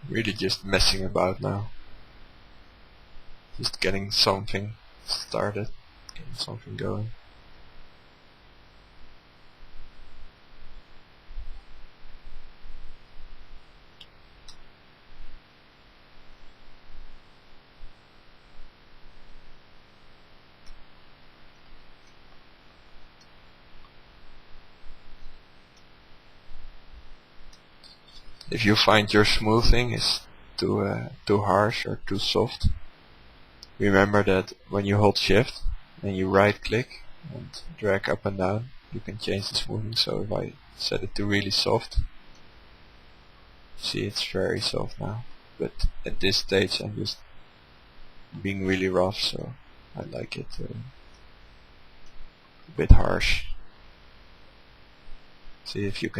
Really just messing about now. Just getting something started, getting something going. If you find your smoothing is too harsh or too soft, remember that when you hold shift and you right click and drag up and down, you can change the smoothing. So if I set it to really soft, see, it's very soft now, but at this stage I'm just being really rough, so I like it a bit harsh. See, if you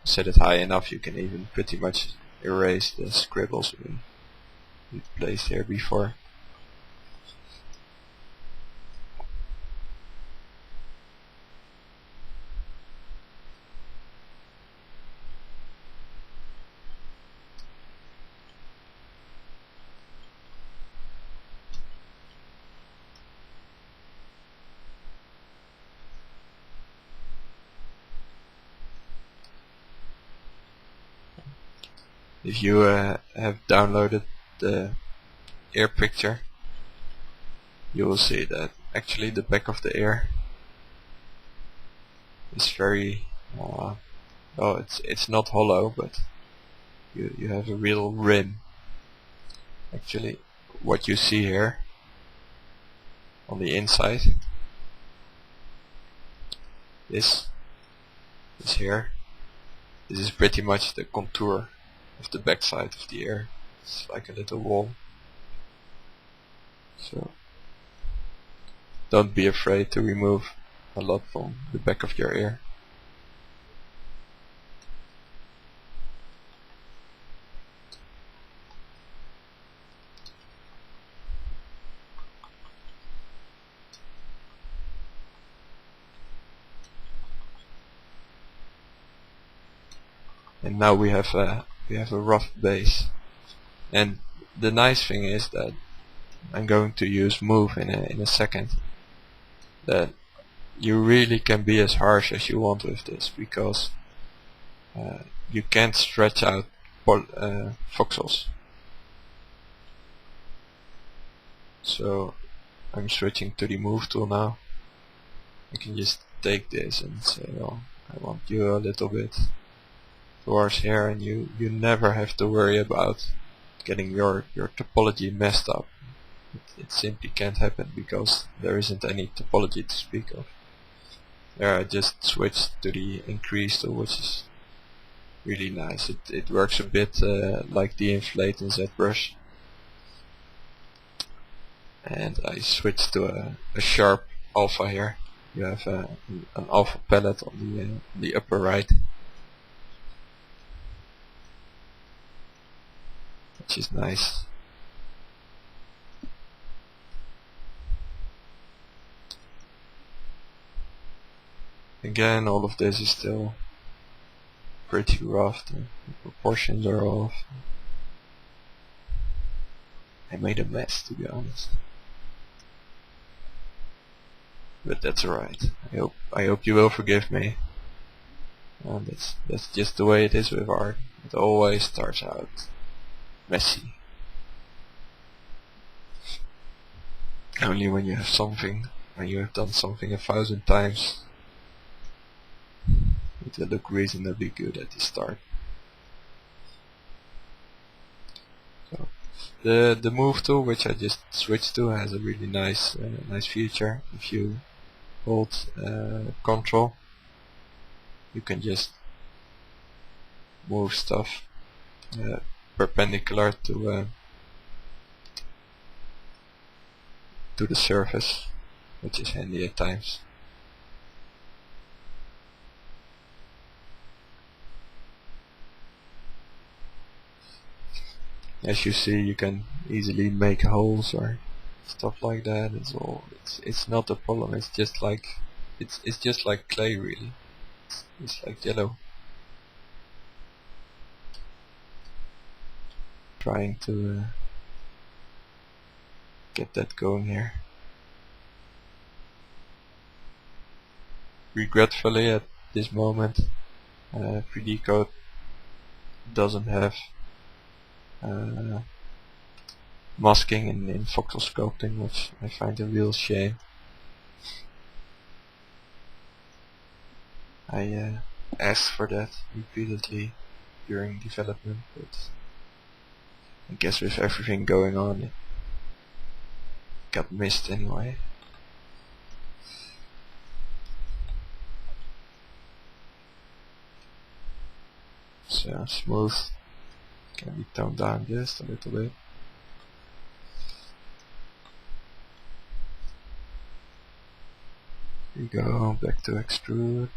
set it high enough, you can even pretty much erase the scribbles we placed here before. If you have downloaded the ear picture, you will see that actually the back of the ear is very well, it's not hollow, but you have a real rim. Actually, what you see here on the inside, this here, this is pretty much the contour of the back side of the ear. It's like a little wall. So don't be afraid to remove a lot from the back of your ear. And now we have a rough base. And the nice thing is that I'm going to use move in a second. That you really can be as harsh as you want with this, because you can't stretch out voxels. So I'm switching to the move tool now. I can just take this and say, oh, I want you a little bit towards here, and you never have to worry about getting your topology messed up. It simply can't happen because there isn't any topology to speak of. There I just switched to the increase tool, which is really nice. It works a bit like the inflate in ZBrush. And I switched to a sharp alpha here. You have an alpha palette on the upper right, which is nice. Again, all of this is still pretty rough. The proportions are off. I made a mess, to be honest, but that's alright. I hope you will forgive me. And that's just the way it is with art. It always starts out messy. Only when you have done something 1,000 times, it will look reasonably good at the start. So the move tool, which I just switched to, has a really nice feature. If you hold Control, you can just move stuff perpendicular to the surface, which is handy at times. As you see, you can easily make holes or stuff like that. It's not a problem. It's just like clay, really. It's like jello. trying to get that going here. Regretfully, at this moment, 3D code doesn't have masking in voxel sculpting, which I find a real shame. I asked for that repeatedly during development, but I guess with everything going on it got missed anyway. So smooth can be toned down just a little bit. Here we go, back to extrude.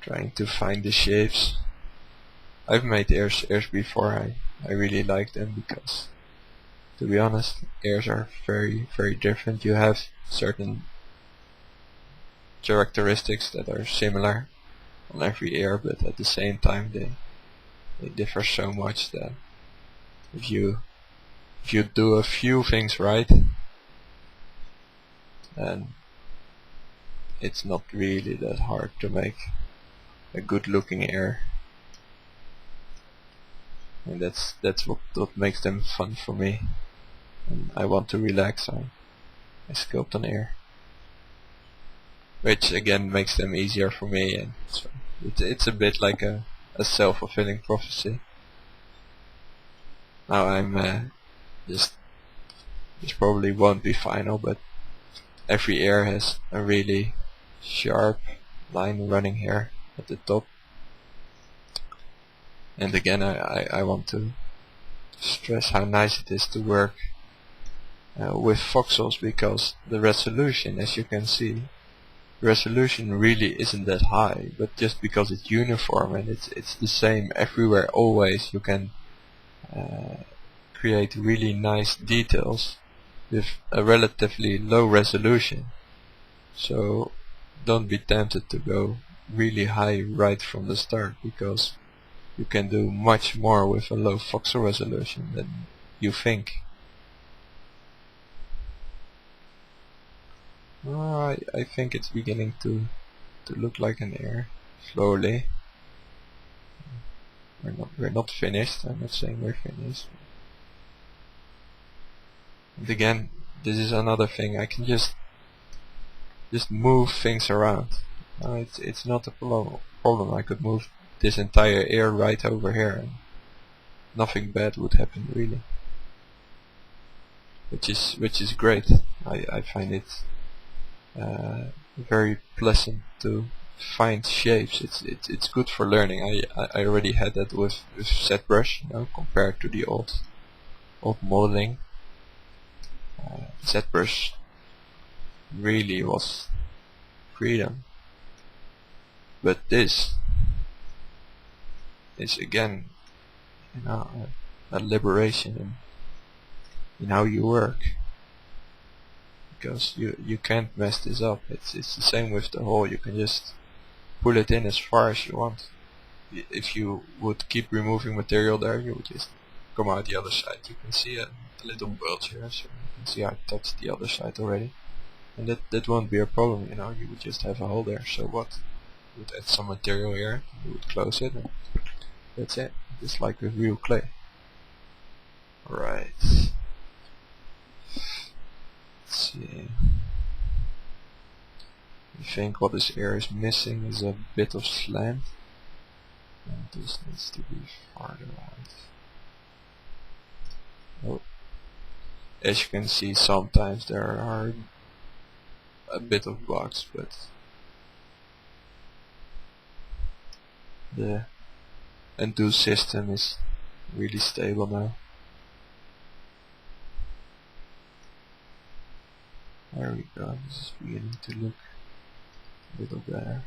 Trying to find the shapes. I've made airs before. I really like them because, to be honest, airs are very different. You have certain characteristics that are similar on every air, but at the same time they differ so much that if you do a few things right, then it's not really that hard to make a good looking air. And that's what makes them fun for me. And I want to relax, I sculpt an air, which again makes them easier for me, and so it's a bit like a self-fulfilling prophecy. Now I'm this probably won't be final, but every air has a really sharp line running here at the top. And again, I want to stress how nice it is to work with voxels, because the resolution, as you can see, the resolution really isn't that high, but just because it's uniform and it's the same everywhere always, you can create really nice details with a relatively low resolution. So don't be tempted to go really high right from the start, because you can do much more with a low voxel resolution than you think. I think it's beginning to look like an air slowly. We're not finished. I'm not saying we're finished. And again, this is another thing. I can just move things around. It's not a problem. I could move this entire air right over here and nothing bad would happen really. Which is great. I find it very pleasant to find shapes. It's good for learning. I already had that with ZBrush, compared to the old modeling. ZBrush really was freedom, but this is again, a liberation in how you work, because you can't mess this up. It's the same with the hole. You can just pull it in as far as you want. If you would keep removing material there, you would just come out the other side. You can see a little bulge here, so you can see I touched the other side already, and that won't be a problem. You would just have a hole there. So what? You would add some material here, you would close it, and that's it. Just like with real clay. Right. Let's see. I think what this air is missing is a bit of slant, and this needs to be farther out. Oh. As you can see, sometimes there are a bit of bugs, but the undo system is really stable now. There we go, this is beginning to look a little better.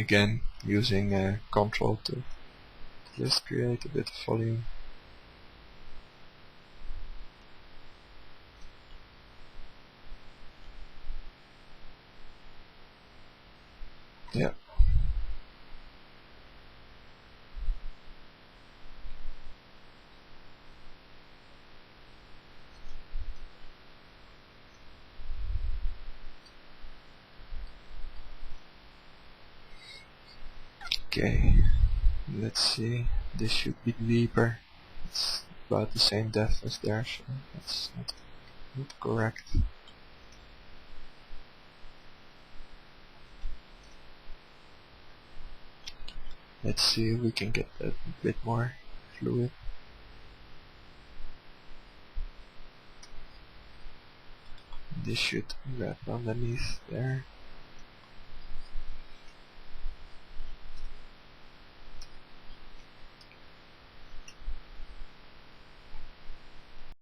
again using control to just create a bit of volume. Yeah. Okay, let's see, this should be deeper. It's about the same depth as there, so that's not correct. Let's see if we can get that a bit more fluid. This should wrap underneath there.